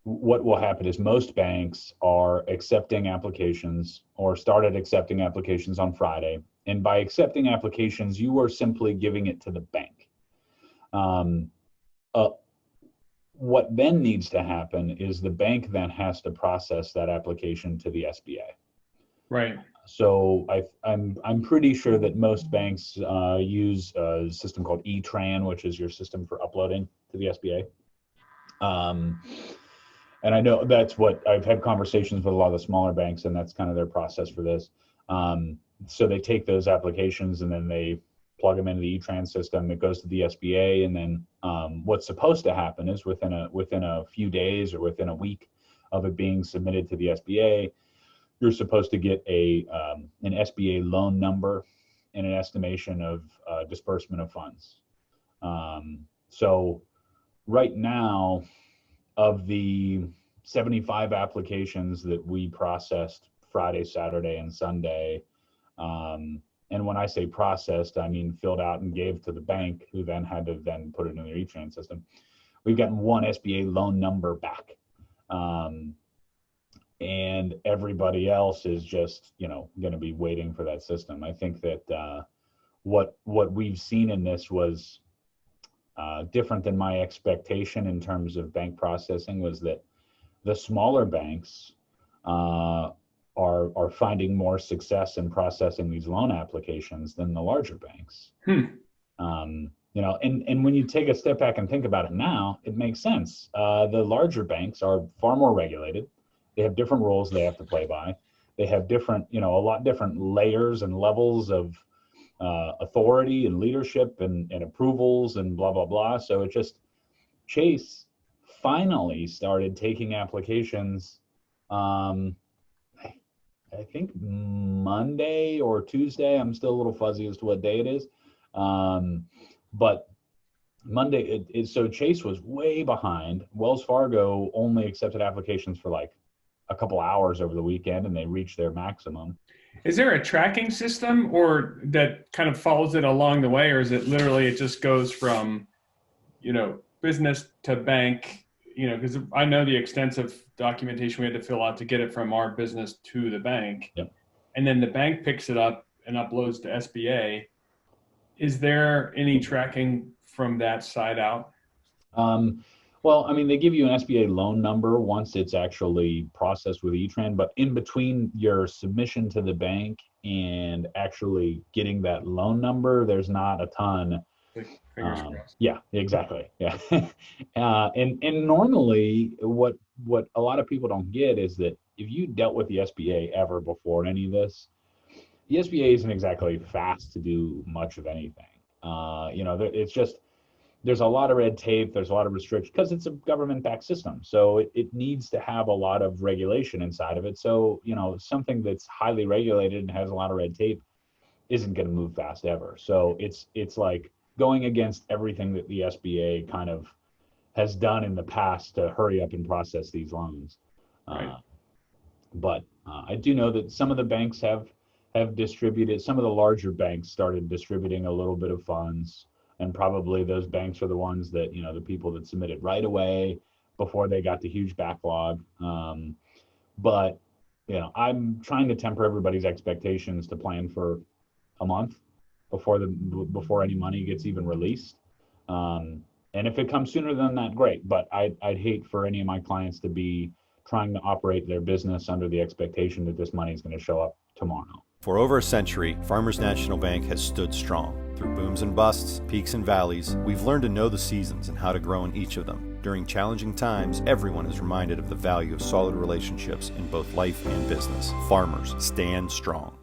what will happen is most banks are accepting applications or started accepting applications on Friday. And by accepting applications, you are simply giving it to the bank. What then needs to happen is the bank then has to process that application to the SBA. Right. So I'm pretty sure that most banks use a system called eTran, which is your system for uploading to the SBA. And I know that's what I've had conversations with a lot of the smaller banks, and that's kind of their process for this. So they take those applications and then they plug them into the eTran system. It goes to the SBA, and then what's supposed to happen is within a few days or within a week of it being submitted to the SBA, you're supposed to get an SBA loan number and an estimation of disbursement of funds. So right now, of the 75 applications that we processed Friday, Saturday, and Sunday, and when I say processed, I mean filled out and gave to the bank, who then had to then put it in their eTran system. We've gotten one SBA loan number back. And everybody else is just, going to be waiting for that system. I think that what we've seen in this was different than my expectation in terms of bank processing, was that the smaller banks are finding more success in processing these loan applications than the larger banks. And when you take a step back and think about it now, it makes sense. The larger banks are far more regulated. They have different rules they have to play by. They have different, a lot different layers and levels of authority and leadership and approvals and blah, blah, blah. So Chase finally started taking applications, I think Monday or Tuesday. I'm still a little fuzzy as to what day it is. But Monday, so Chase was way behind. Wells Fargo only accepted applications for like a couple hours over the weekend, and they reached their maximum. Is there a tracking system or that kind of follows it along the way, or is it literally it just goes from, business to bank? Because I know the extensive documentation we had to fill out to get it from our business to the bank. Yep. And then the bank picks it up and uploads to SBA. Is there any tracking from that side out? Well, I mean, they give you an SBA loan number once it's actually processed with eTran, but in between your submission to the bank and actually getting that loan number, there's not a ton. Fingers crossed. Yeah, exactly. Yeah. And normally what a lot of people don't get is that if you dealt with the SBA ever before any of this, the SBA isn't exactly fast to do much of anything. It's just, there's a lot of red tape, there's a lot of restrictions, because it's a government-backed system. So it needs to have a lot of regulation inside of it. So, something that's highly regulated and has a lot of red tape isn't going to move fast ever. So it's like going against everything that the SBA kind of has done in the past to hurry up and process these loans. Right. But I do know that some of the banks have distributed, some of the larger banks started distributing a little bit of funds. And probably those banks are the ones that, the people that submitted right away before they got the huge backlog. But, I'm trying to temper everybody's expectations to plan for a month before any money gets even released. And if it comes sooner than that, great. But I'd hate for any of my clients to be trying to operate their business under the expectation that this money is going to show up tomorrow. For over a century, Farmers National Bank has stood strong. Through booms and busts, peaks and valleys, we've learned to know the seasons and how to grow in each of them. During challenging times, everyone is reminded of the value of solid relationships in both life and business. Farmers, stand strong.